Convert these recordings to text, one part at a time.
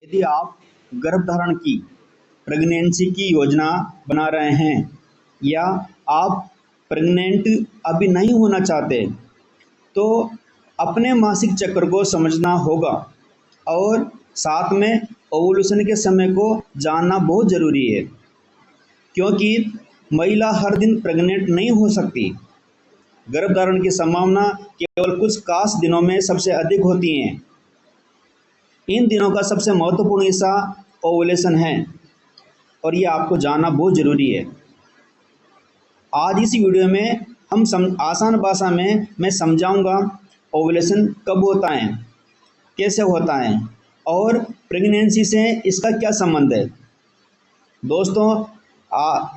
यदि आप गर्भधारण की प्रेगनेंसी की योजना बना रहे हैं या आप प्रेग्नेंट अभी नहीं होना चाहते, तो अपने मासिक चक्र को समझना होगा और साथ में ओवुलेशन के समय को जानना बहुत ज़रूरी है, क्योंकि महिला हर दिन प्रेग्नेंट नहीं हो सकती। गर्भधारण की संभावना केवल कुछ खास दिनों में सबसे अधिक होती हैं। इन दिनों का सबसे महत्वपूर्ण हिस्सा ओवुलेशन है और ये आपको जानना बहुत ज़रूरी है। आज इस वीडियो में आसान भाषा में मैं समझाऊंगा ओवुलेशन कब होता है, कैसे होता है और प्रेगनेंसी से इसका क्या संबंध है। दोस्तों,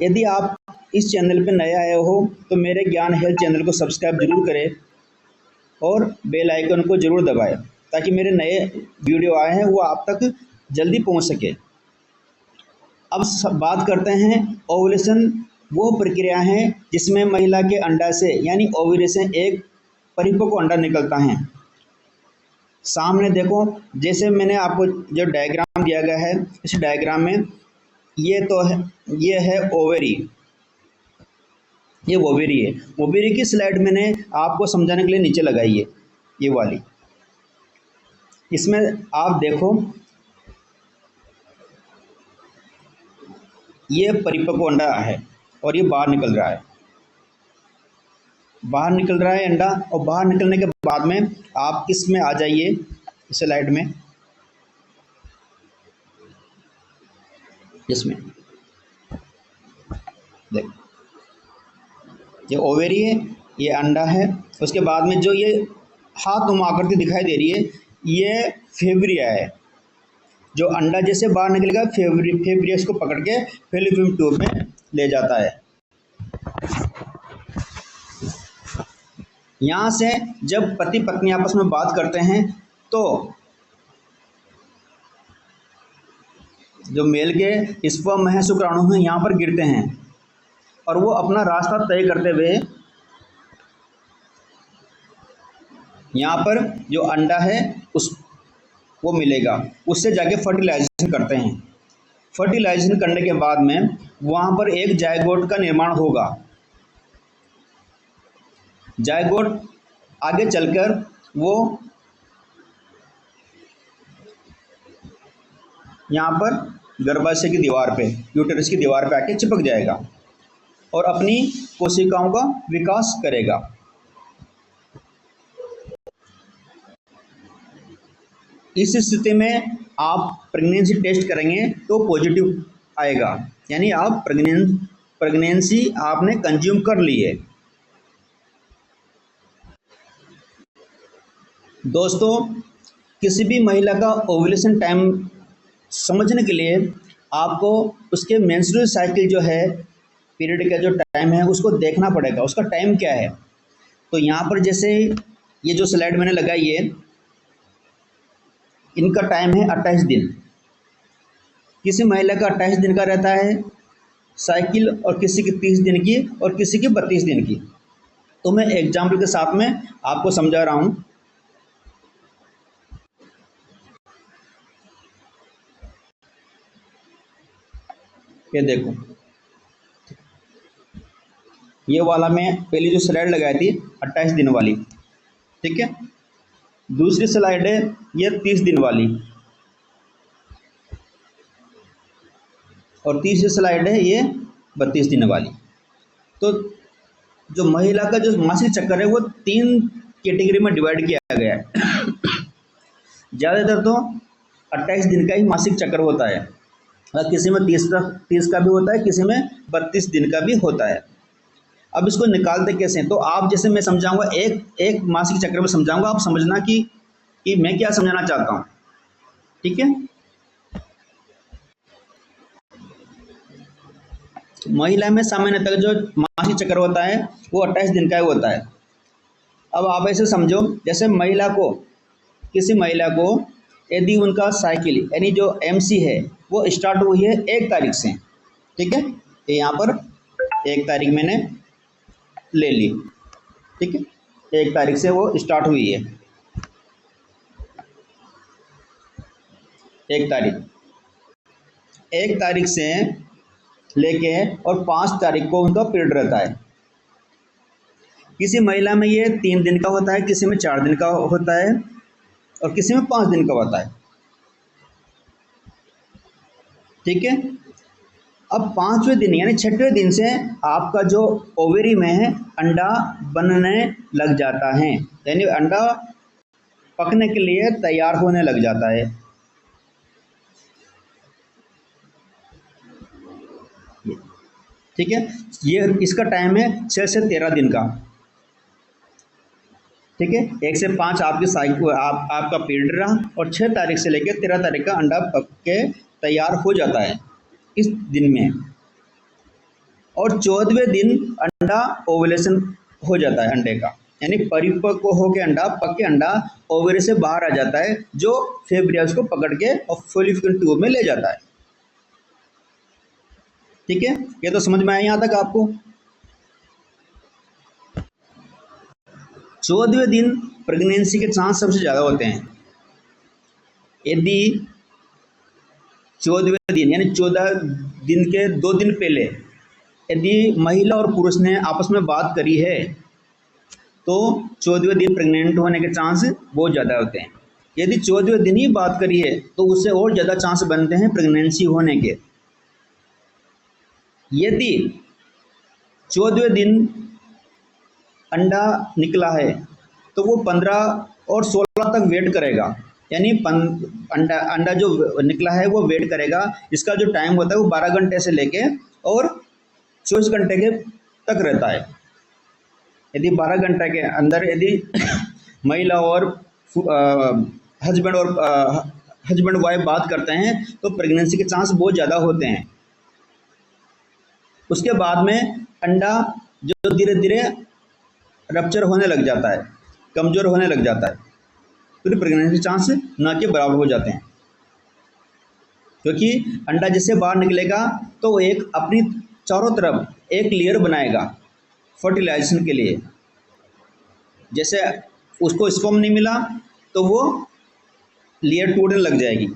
यदि आप इस चैनल पर नए आए हो तो मेरे ज्ञान हेल्थ चैनल को सब्सक्राइब जरूर करें और बेल आइकन को जरूर दबाएं ताकि मेरे नए वीडियो आए हैं वो आप तक जल्दी पहुंच सके। अब बात करते हैं ओवुलेशन। वो प्रक्रिया है जिसमें महिला के अंडा से यानी ओवरी से एक परिपक्व अंडा निकलता है। सामने देखो, जैसे मैंने आपको जो डायग्राम दिया गया है, इस डायग्राम में ये है ओवरी, ये ओवरी है। ओवरी की स्लाइड मैंने आपको समझाने के लिए नीचे लगाई है, ये वाली। इसमें आप देखो, ये परिपक्व अंडा है और ये बाहर निकल रहा है, बाहर निकल रहा है अंडा। और बाहर निकलने के बाद में आप इसमें आ जाइए, स्लाइड में, इसमें देखो, ये ओवेरी है, ये अंडा है। उसके बाद में जो ये हाथ आकृति दिखाई दे रही है, ये फेब्रिया है। जो अंडा जैसे बाहर निकलेगा, फेब्रिया इसको पकड़ के फेलोपियन ट्यूब में ले जाता है। यहाँ से जब पति पत्नी आपस में बात करते हैं तो जो मेल के स्पर्म है, शुक्राणु हैं, यहाँ पर गिरते हैं और वो अपना रास्ता तय करते हुए यहाँ पर जो अंडा है उस वो मिलेगा, उससे जाके फर्टिलाइजेशन करते हैं। फर्टिलाइजेशन करने के बाद में वहाँ पर एक जायगोट का निर्माण होगा। जायगोट आगे चलकर वो यहाँ पर गर्भाशय की दीवार पे, यूटेरस की दीवार पे आके चिपक जाएगा और अपनी कोशिकाओं का विकास करेगा। इस स्थिति में आप प्रेगनेंसी टेस्ट करेंगे तो पॉजिटिव आएगा, यानी आप प्रेगनेंसी आपने कंज्यूम कर ली है। दोस्तों, किसी भी महिला का ओवुलेशन टाइम समझने के लिए आपको उसके मेंस्ट्रुअल साइकिल जो है, पीरियड का जो टाइम है, उसको देखना पड़ेगा, उसका टाइम क्या है। तो यहाँ पर जैसे ये जो स्लाइड मैंने लगाई है, इनका टाइम है 28 दिन। किसी महिला का 28 दिन का रहता है साइकिल और किसी की 30 दिन की और किसी की 32 दिन की। तो मैं एग्जाम्पल के साथ में आपको समझा रहा हूँ। ये देखो, ये वाला मैं पहली जो स्लाइड लगाई थी 28 दिन वाली, ठीक है। दूसरी स्लाइड है ये 30 दिन वाली और तीसरी स्लाइड है ये 32 दिन वाली। तो जो महिला का जो मासिक चक्कर है वो 3 कैटेगरी में डिवाइड किया गया है। ज़्यादातर तो 28 दिन का ही मासिक चक्र होता है और किसी में 30 का भी होता है, किसी में 32 दिन का भी होता है। अब इसको निकालते कैसे हैं, तो आप जैसे मैं समझाऊंगा, एक एक मासिक चक्र में समझाऊंगा, आप समझना कि मैं क्या समझाना चाहता हूँ, ठीक है। महिला में सामान्यतः जो मासिक चक्र होता है वो 28 दिन का ही होता है। अब आप ऐसे समझो, जैसे किसी महिला को यदि उनका साइकिल यानी जो एमसी है वो स्टार्ट हुई है 1 तारीख से, ठीक है। ये यहाँ पर 1 तारीख मैंने ले ली, ठीक है, 1 तारीख से वो स्टार्ट हुई है। 1 तारीख, 1 तारीख से लेके और 5 तारीख को उनका पीरियड रहता है। किसी महिला में ये 3 दिन का होता है, किसी में 4 दिन का होता है और किसी में 5 दिन का होता है। ठीक है। अब 5वें दिन यानी 6वें दिन से आपका जो ओवेरी में है अंडा बनने लग जाता है, यानी अंडा पकने के लिए तैयार होने लग जाता है। ठीक है, ये इसका टाइम है 6 से 13 दिन का। ठीक है, 1 से 5 आपकी साइकिल आपका पीरियड रहा और 6 तारीख से लेकर 13 तारीख का अंडा पक के तैयार हो जाता है इस दिन में। और 14वें दिन अंडा ओवुलेशन हो जाता है अंडे का, यानी परिपक्व होकर अंडा पक के अंडा ओवरी से बाहर आ जाता है, जो फेब्रिया उसको पकड़ के और फॉलिक्यूलर ट्यूब में ले जाता है। ठीक है, ये तो समझ में आया यहाँ तक आपको। 14वें दिन प्रेगनेंसी के चांस सबसे ज़्यादा होते हैं। यदि 14वें दिन यानी 14 दिन के 2 दिन पहले यदि महिला और पुरुष ने आपस में बात करी है तो 14वें दिन प्रेग्नेंट होने के चांस बहुत ज़्यादा होते हैं। यदि 14वें दिन ही बात करी है तो उससे और ज़्यादा चांस बनते हैं प्रेगनेंसी होने के। यदि 14वें दिन अंडा निकला है तो वो 15 और 16 तक वेट करेगा, यानी अंडा जो निकला है वो वेट करेगा। इसका जो टाइम होता है वो 12 घंटे से लेके और 24 घंटे के तक रहता है। यदि 12 घंटे के अंदर यदि महिला और हस्बैंड वाइफ बात करते हैं तो प्रेगनेंसी के चांस बहुत ज़्यादा होते हैं। उसके बाद में अंडा जो धीरे धीरे रप्चर होने लग जाता है, कमज़ोर होने लग जाता है, फिर प्रेगनेंसी चांस न के बराबर हो जाते हैं। क्योंकि अंडा जैसे बाहर निकलेगा तो वो एक अपनी चारों तरफ एक लेयर बनाएगा फर्टिलाइजेशन के लिए। जैसे उसको स्पर्म नहीं मिला तो वो लेयर टूटने लग जाएगी।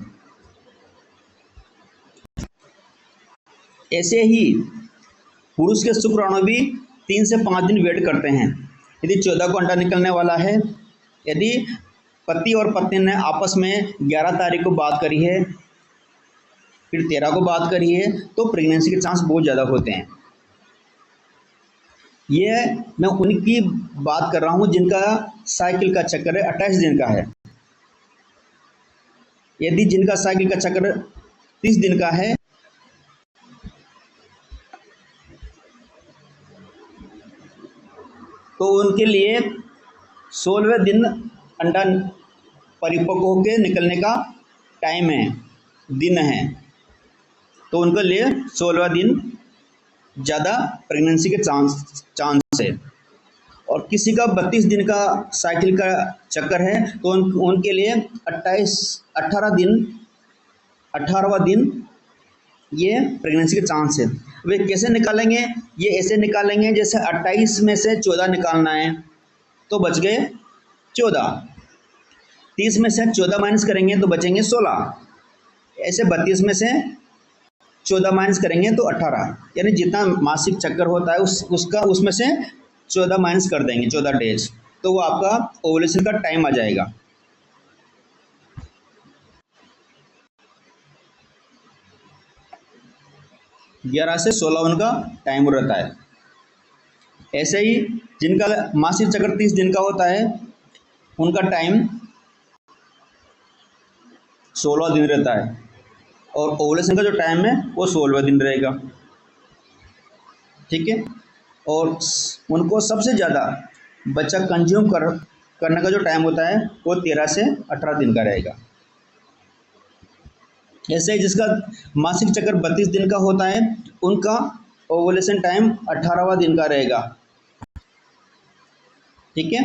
ऐसे ही पुरुष के शुक्राणु भी 3 से 5 दिन वेट करते हैं। यदि 14 को अंडा निकलने वाला है, यदि पति और पत्नी ने आपस में 11 तारीख को बात करी है, फिर 13 को बात करी है, तो प्रेगनेंसी के चांस बहुत ज़्यादा होते हैं। ये मैं उनकी बात कर रहा हूँ जिनका साइकिल का चक्कर 28 दिन का है। यदि जिनका साइकिल का चक्कर 30 दिन का है तो उनके लिए 16वें दिन अंडा परिपक्व होकर निकलने का टाइम है, दिन है, तो उनके लिए 16वां दिन ज़्यादा प्रेगनेंसी के चांस है। और किसी का 32 दिन का साइकिल का चक्कर है तो उनके लिए 18वां दिन ये प्रेगनेंसी के चांस है। वे कैसे निकालेंगे? ये ऐसे निकालेंगे जैसे 28 में से 14 निकालना है तो बच गए 14, 30 में से 14 माइनस करेंगे तो बचेंगे 16, ऐसे 32 में से 14 माइनस करेंगे तो 18, यानी जितना मासिक चक्कर होता है उसमें से 14 माइनस कर देंगे, 14 डेज, तो वो आपका ओवुलेशन का टाइम आ जाएगा। ग्यारह से 16 उनका टाइम रहता है। ऐसे ही जिनका मासिक चक्कर 30 दिन का होता है उनका टाइम 16 दिन रहता है और ओवुलेशन का जो टाइम है वो 16वें दिन रहेगा। ठीक है, और उनको सबसे ज़्यादा बच्चा कंज्यूम करने का जो टाइम होता है वो 13 से 18 दिन का रहेगा। ऐसे ही जिसका मासिक चक्कर 32 दिन का होता है उनका ओवुलेशन टाइम 18वां दिन का रहेगा। ठीक है,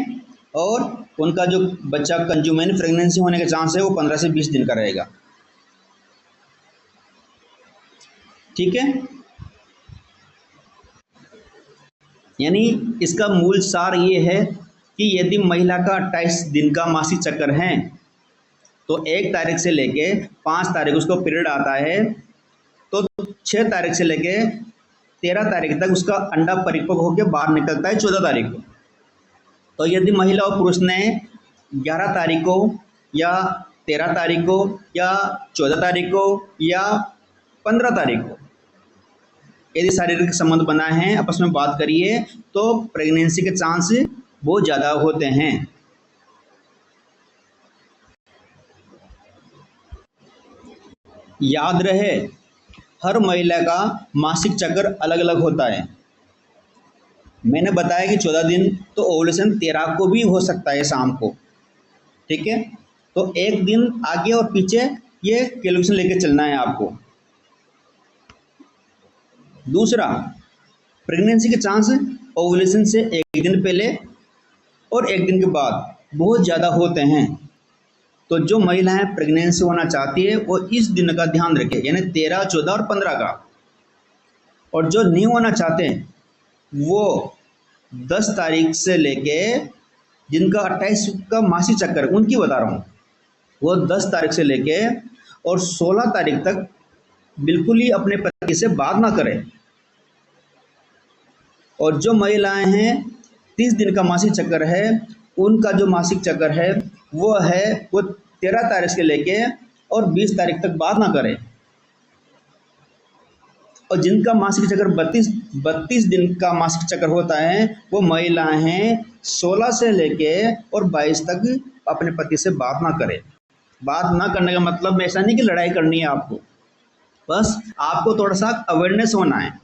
और उनका जो बच्चा कंज्यूम यानी प्रेगनेंसी होने के चांस है वो 15 से 20 दिन का रहेगा। ठीक है, यानी इसका मूल सार ये है कि यदि महिला का 28 दिन का मासिक चक्कर है तो 1 तारीख से लेके 5 तारीख उसको पीरियड आता है, तो 6 तारीख से लेके 13 तारीख तक उसका अंडा परिपक्व होकर बाहर निकलता है 14 तारीख को। तो यदि महिला और पुरुष ने 11 तारीख को या 13 तारीख को या 14 तारीख को या 15 तारीख को यदि शारीरिक संबंध बनाए हैं, आपस में बात करिए, तो प्रेगनेंसी के चांस बहुत ज़्यादा होते हैं। याद रहे, हर महिला का मासिक चक्र अलग अलग होता है। मैंने बताया कि 14 दिन, तो ओवुलेशन 13 को भी हो सकता है शाम को, ठीक है। तो एक दिन आगे और पीछे ये कैलकुलेशन लेके चलना है आपको। दूसरा, प्रेगनेंसी के चांस ओवुलेशन से एक दिन पहले और एक दिन के बाद बहुत ज़्यादा होते हैं। तो जो महिलाएं प्रेगनेंसी होना चाहती है वो इस दिन का ध्यान रखें, यानी 13, 14 और 15 का। और जो नहीं होना चाहते हैं वो 10 तारीख से लेके जिनका 28 का मासिक चक्कर, उनकी बता रहा हूँ, वो 10 तारीख से लेके और 16 तारीख तक बिल्कुल ही अपने पति से बात ना करें। और जो महिलाएं हैं 30 दिन का मासिक चक्कर है, उनका जो मासिक चक्कर है वो 13 तारीख से लेके और 20 तारीख तक बात ना करें। और जिनका मासिक चक्कर 32 दिन का मासिक चक्कर होता है, वो महिलाएं हैं 16 से लेके और 22 तक अपने पति से बात ना करें। बात ना करने का मतलब ऐसा नहीं कि लड़ाई करनी है आपको, बस आपको थोड़ा सा अवेयरनेस होना है।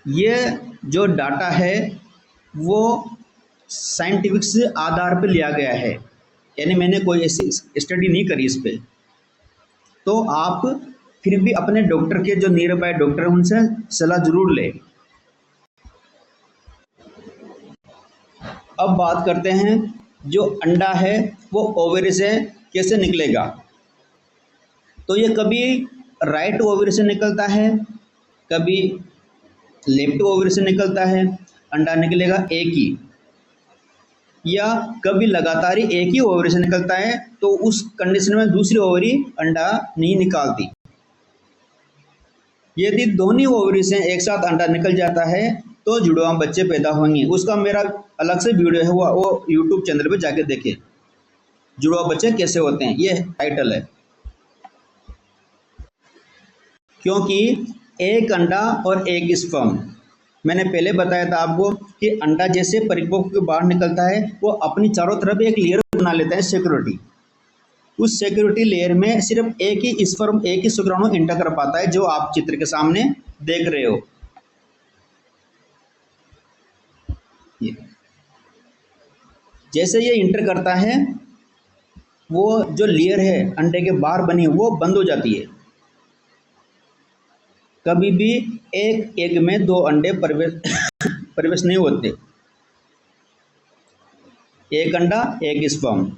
ये जो डाटा है वो साइंटिफिक से आधार पर लिया गया है, यानी मैंने कोई ऐसी स्टडी नहीं करी इस पे। तो आप फिर भी अपने डॉक्टर के जो नियर बाय डॉक्टर हैं उनसे सलाह जरूर लें। अब बात करते हैं जो अंडा है वो ओवरी से कैसे निकलेगा। तो ये कभी राइट ओवरी से निकलता है, कभी लेफ्ट ओवरी से निकलता है, अंडा निकलेगा एक ही, या कभी लगातार ही एक ही ओवरी से निकलता है, तो उस कंडीशन में दूसरी ओवरी अंडा नहीं निकालती। यदि दोनों ओवरी से एक साथ अंडा निकल जाता है तो जुड़वा बच्चे पैदा होंगे। उसका मेरा अलग से वीडियो है, वो यूट्यूब चैनल पे जाके देखें, जुड़वा बच्चे कैसे होते हैं, ये टाइटल है। क्योंकि एक अंडा और एक स्पर्म, मैंने पहले बताया था आपको कि अंडा जैसे परिपक्व के बाहर निकलता है वो अपनी चारों तरफ एक लेयर बना लेता है, सिक्योरिटी। उस सिक्योरिटी लेयर में सिर्फ एक ही स्पर्म, एक ही शुक्राणु एंटर कर पाता है, जो आप चित्र के सामने देख रहे हो। जैसे ये इंटर करता है, वो जो लेयर है अंडे के बाहर बनी वो बंद हो जाती है। कभी भी एक एग में 2 अंडे प्रवेश नहीं होते, एक अंडा एक स्पर्म।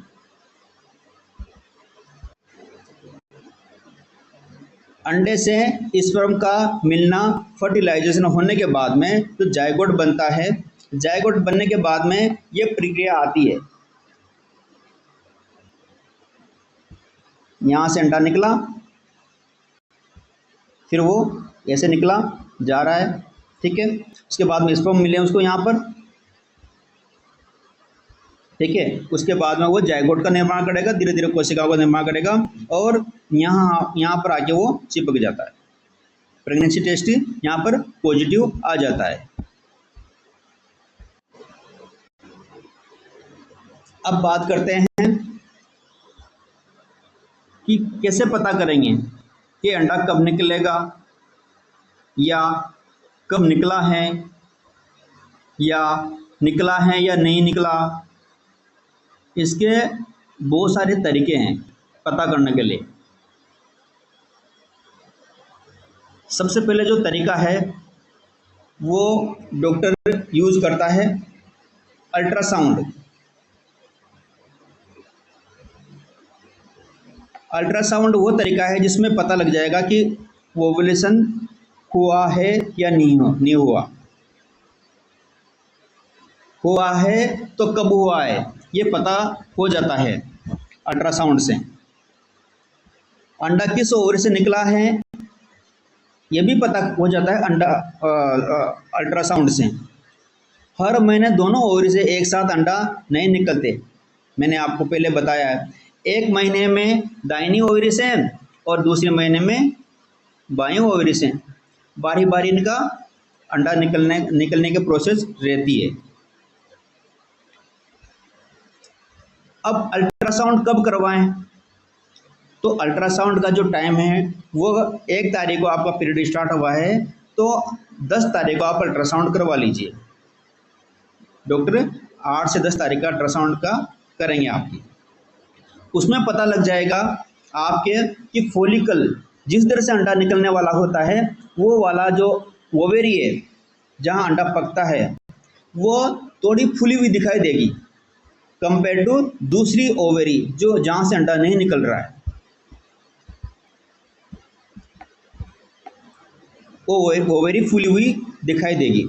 अंडे से स्पर्म का मिलना, फर्टिलाइजेशन होने के बाद में तो जायगोट बनता है। जायगोट बनने के बाद में ये प्रक्रिया आती है, यहाँ से अंडा निकला, फिर वो ऐसे निकला जा रहा है, ठीक है। उसके बाद में स्पर्म मिले उसको यहाँ पर, ठीक है। उसके बाद में वो जायगोट का निर्माण करेगा, धीरे धीरे कोशिकाओं का निर्माण करेगा और यहाँ पर आके वो चिपक जाता है। प्रेगनेंसी टेस्ट यहाँ पर पॉजिटिव आ जाता है। अब बात करते हैं कि कैसे पता करेंगे कि अंडा कब निकलेगा या कब निकला है या निकला है या नहीं निकला। इसके बहुत सारे तरीके हैं पता करने के लिए। सबसे पहले जो तरीका है वो डॉक्टर यूज करता है अल्ट्रासाउंड। अल्ट्रासाउंड वो तरीका है जिसमें पता लग जाएगा कि ओवुलेशन हुआ है या नहीं हुआ है तो कब हुआ है, ये पता हो जाता है अल्ट्रासाउंड से। अंडा किस ओवरी से निकला है ये भी पता हो जाता है अंडा अल्ट्रासाउंड से। हर महीने दोनों ओवरी से एक साथ अंडा नहीं निकलते, मैंने आपको पहले बताया है। एक महीने में दाहिनी ओवरी से और दूसरे महीने में बाईं ओवरी से बारी बारी इनका अंडा निकलने की प्रोसेस रहती है। अब अल्ट्रासाउंड कब करवाएं? तो अल्ट्रासाउंड का जो टाइम है वो 1 तारीख को आपका पीरियड स्टार्ट हुआ है, तो 10 तारीख को आप अल्ट्रासाउंड करवा लीजिए। डॉक्टर 8 से 10 तारीख का अल्ट्रासाउंड का करेंगे आपकी। उसमें पता लग जाएगा आपके कि फॉलिकल जिस तरह से अंडा निकलने वाला होता है वो वाला जो ओवेरी है जहाँ अंडा पकता है वो थोड़ी फूली हुई दिखाई देगी कंपेयर टू दूसरी ओवेरी जो जहाँ से अंडा नहीं निकल रहा है, वो ओवेरी फूली हुई दिखाई देगी।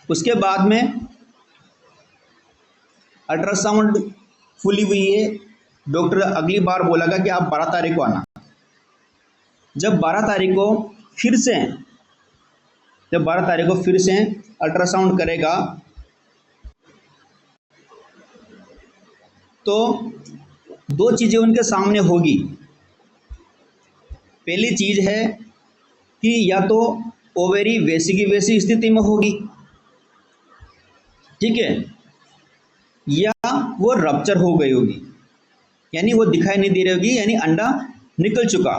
उसके बाद में अल्ट्रासाउंड फूली हुई है, डॉक्टर अगली बार बोलेगा कि आप 12 तारीख को आना। जब 12 तारीख को फिर से जब 12 तारीख को फिर से अल्ट्रासाउंड करेगा तो 2 चीज़ें उनके सामने होगी। पहली चीज़ है कि या तो ओवेरी वैसी की वैसी स्थिति में होगी, ठीक है, या वो रप्चर हो गई होगी, यानी वो दिखाई नहीं दे रही होगी, यानी अंडा निकल चुका।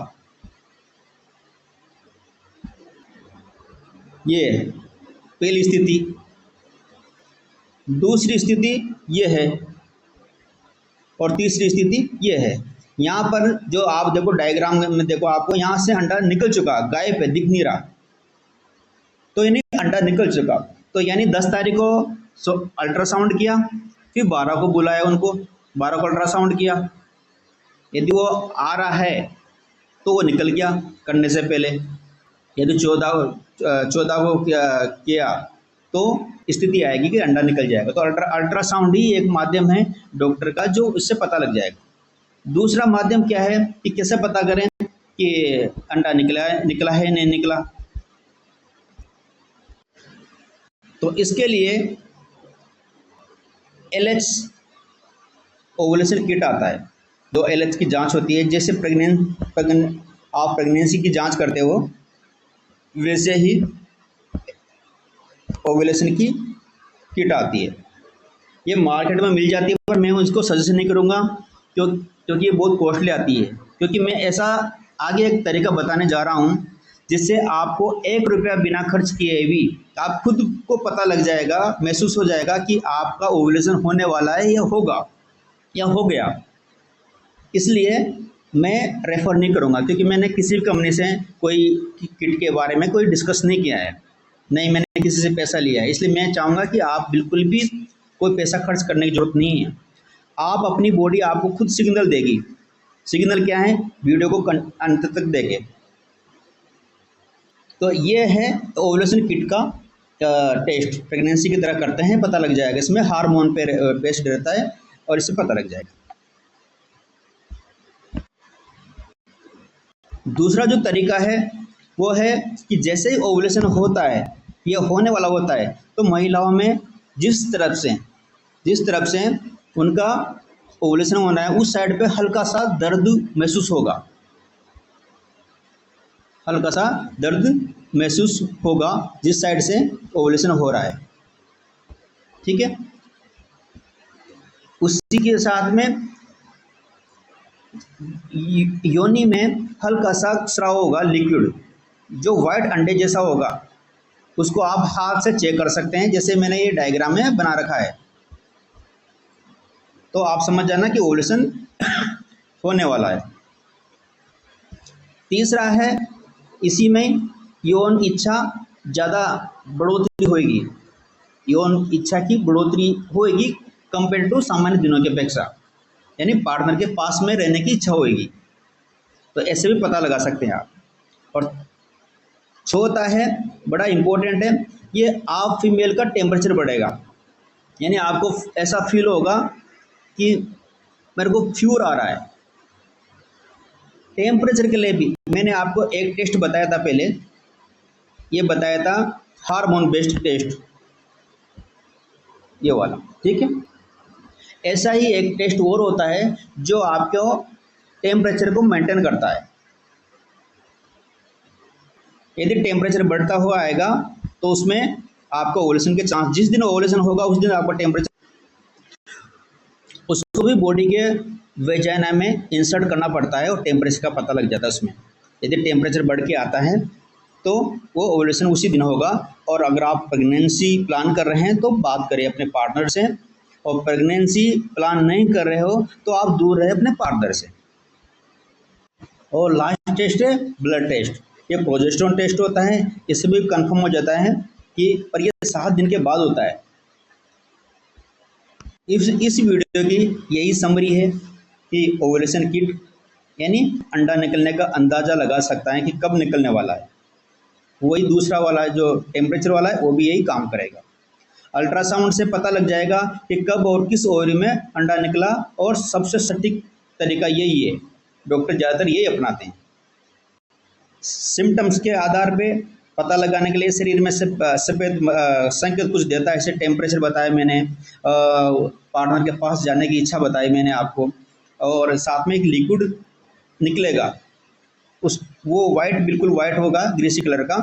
ये है पहली स्थिति। दूसरी स्थिति ये है और तीसरी स्थिति ये है। यहाँ पर जो आप देखो डायग्राम में देखो, आपको यहाँ से अंडा निकल चुका, गायब है, दिख नहीं रहा, तो यानी अंडा निकल चुका। तो यानी 10 तारीख को अल्ट्रासाउंड किया, फिर 12 को बुलाया उनको, 12 को अल्ट्रासाउंड किया, यदि वो आ रहा है तो वो निकल गया करने से पहले। यदि 14 को किया तो स्थिति आएगी कि अंडा निकल जाएगा। तो अल्ट्रासाउंड ही एक माध्यम है डॉक्टर का जो इससे पता लग जाएगा। दूसरा माध्यम क्या है कि कैसे पता करें कि अंडा निकला है नहीं निकला? तो इसके लिए LH ओवुलेशन किट आता है, जो LH की जांच होती है। जैसे आप प्रेगनेंसी की जांच करते हो वैसे ही ओवुलेशन की किट आती है। ये मार्केट में मिल जाती है, पर मैं उसको सजेस्ट नहीं करूँगा क्योंकि ये बहुत कॉस्टली आती है। क्योंकि मैं ऐसा आगे एक तरीका बताने जा रहा हूँ जिससे आपको 1 रुपया बिना खर्च किए भी आप खुद को पता लग जाएगा, महसूस हो जाएगा कि आपका ओवुलेशन होने वाला है या होगा या हो गया। इसलिए मैं रेफ़र नहीं करूँगा, क्योंकि मैंने किसी भी कंपनी से कोई किट के बारे में कोई डिस्कस नहीं किया है, नहीं मैंने किसी से पैसा लिया है। इसलिए मैं चाहूँगा कि आप बिल्कुल भी कोई पैसा खर्च करने की ज़रूरत नहीं है। आप अपनी बॉडी आपको खुद सिग्नल देगी। सिग्नल क्या है? वीडियो को अंत तक देखें। तो ये है ओवुलेशन किट का टेस्ट, प्रेगनेंसी की तरह करते हैं, पता लग जाएगा। इसमें हार्मोन पे बेस्ड रहता है और इससे पता लग जाएगा। दूसरा जो तरीका है वो है कि जैसे ही ओवुलेशन होता है या होने वाला होता है तो महिलाओं में जिस तरफ से उनका ओवुलेशन होना है उस साइड पे हल्का सा दर्द महसूस होगा, हल्का सा दर्द महसूस होगा जिस साइड से ओवुलेशन हो रहा है, ठीक है। उसी के साथ में योनि में हल्का सा स्राव होगा, लिक्विड जो वाइट अंडे जैसा होगा। उसको आप हाथ से चेक कर सकते हैं, जैसे मैंने ये डायग्राम में बना रखा है। तो आप समझ जाना कि ओवुलेशन होने वाला है। तीसरा है, इसी में यौन इच्छा ज़्यादा बढ़ोतरी होगी, यौन इच्छा की बढ़ोतरी होगी कंपेयर टू सामान्य दिनों की अपेक्षा, यानी पार्टनर के पास में रहने की इच्छा होगी। तो ऐसे भी पता लगा सकते हैं आप। और चौथा है, बड़ा इम्पोर्टेंट है, ये आप फीमेल का टेम्परेचर बढ़ेगा, यानी आपको ऐसा फील होगा कि मेरे को फ्यूर आ रहा है। टेम्परेचर के लिए भी मैंने आपको एक टेस्ट बताया था पहले, ये बताया था हार्मोन बेस्ड टेस्ट, ये वाला, ठीक है। ऐसा ही एक टेस्ट और होता है जो आपको टेम्परेचर को मेंटेन करता है। यदि टेम्परेचर बढ़ता हुआ आएगा तो उसमें आपको ओवुलेशन के चांस, जिस दिन ओवुलेशन होगा उस दिन आपका टेम्परेचर, उसको भी बॉडी के वेजाइना में इंसर्ट करना पड़ता है और टेम्परेचर का पता लग जाता है उसमें। यदि टेम्परेचर बढ़ के आता है तो वो ओवुलेशन उसी दिन होगा। और अगर आप प्रेगनेंसी प्लान कर रहे हैं तो बात करें अपने पार्टनर से, और प्रेगनेंसी प्लान नहीं कर रहे हो तो आप दूर रहे अपने पार्टनर से। और लास्ट टेस्ट है ब्लड टेस्ट, ये प्रोजेस्टेरोन टेस्ट होता है। इससे भी कंफर्म हो जाता है कि, पर ये 7 दिन के बाद होता है। इस वीडियो की यही समरी है कि ओवुलेशन किट यानी अंडा निकलने का अंदाज़ा लगा सकता है कि कब निकलने वाला है। वही दूसरा वाला जो टेम्परेचर वाला है वो भी यही काम करेगा। अल्ट्रासाउंड से पता लग जाएगा कि कब और किस ओवरी में अंडा निकला, और सबसे सटीक तरीका यही है, डॉक्टर ज़्यादातर यही अपनाते हैं। सिम्टम्स के आधार पे पता लगाने के लिए शरीर में सफ़ेद संकेत कुछ देता है, जैसे टेम्परेचर बताया मैंने, पार्टनर के पास जाने की इच्छा बताई मैंने आपको, और साथ में एक लिक्विड निकलेगा, वो वाइट, बिल्कुल वाइट होगा, ग्रीसी कलर का,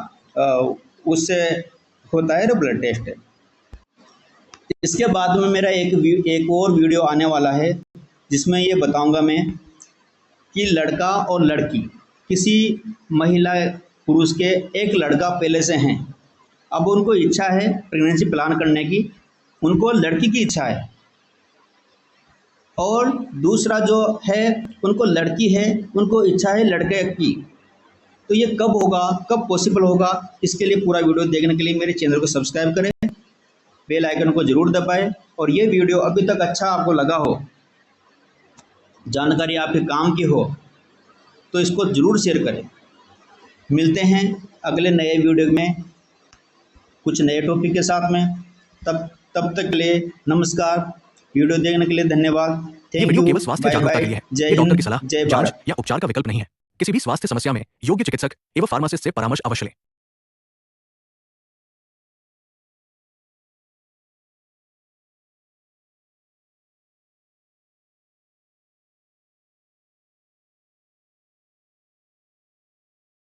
उससे होता है जो ब्लड टेस्ट है। इसके बाद में मेरा एक और वीडियो आने वाला है जिसमें ये बताऊंगा मैं कि लड़का और लड़की, किसी महिला पुरुष के एक लड़का पहले से हैं, अब उनको इच्छा है प्रेगनेंसी प्लान करने की, उनको लड़की की इच्छा है, और दूसरा जो है उनको लड़की है, उनको इच्छा है लड़के की। तो ये कब होगा, कब पॉसिबल होगा, इसके लिए पूरा वीडियो देखने के लिए मेरे चैनल को सब्सक्राइब करें, बेल आइकन को जरूर दबाएं। और ये वीडियो अभी तक अच्छा आपको लगा हो, जानकारी आपके काम की हो, तो इसको ज़रूर शेयर करें। मिलते हैं अगले नए वीडियो में कुछ नए टॉपिक के साथ में। तब तक के लिए नमस्कार। वीडियो देखने के लिए धन्यवाद। ये थैंक वीडियो यू, केवल स्वास्थ्य बाय जागरूकता बाय, के लिए है। जय ये डॉक्टर हिंद, की सलाह, जय जांच भारत। या उपचार का विकल्प नहीं है। किसी भी स्वास्थ्य समस्या में योग्य चिकित्सक एवं फार्मासिस्ट से परामर्श अवश्य लें।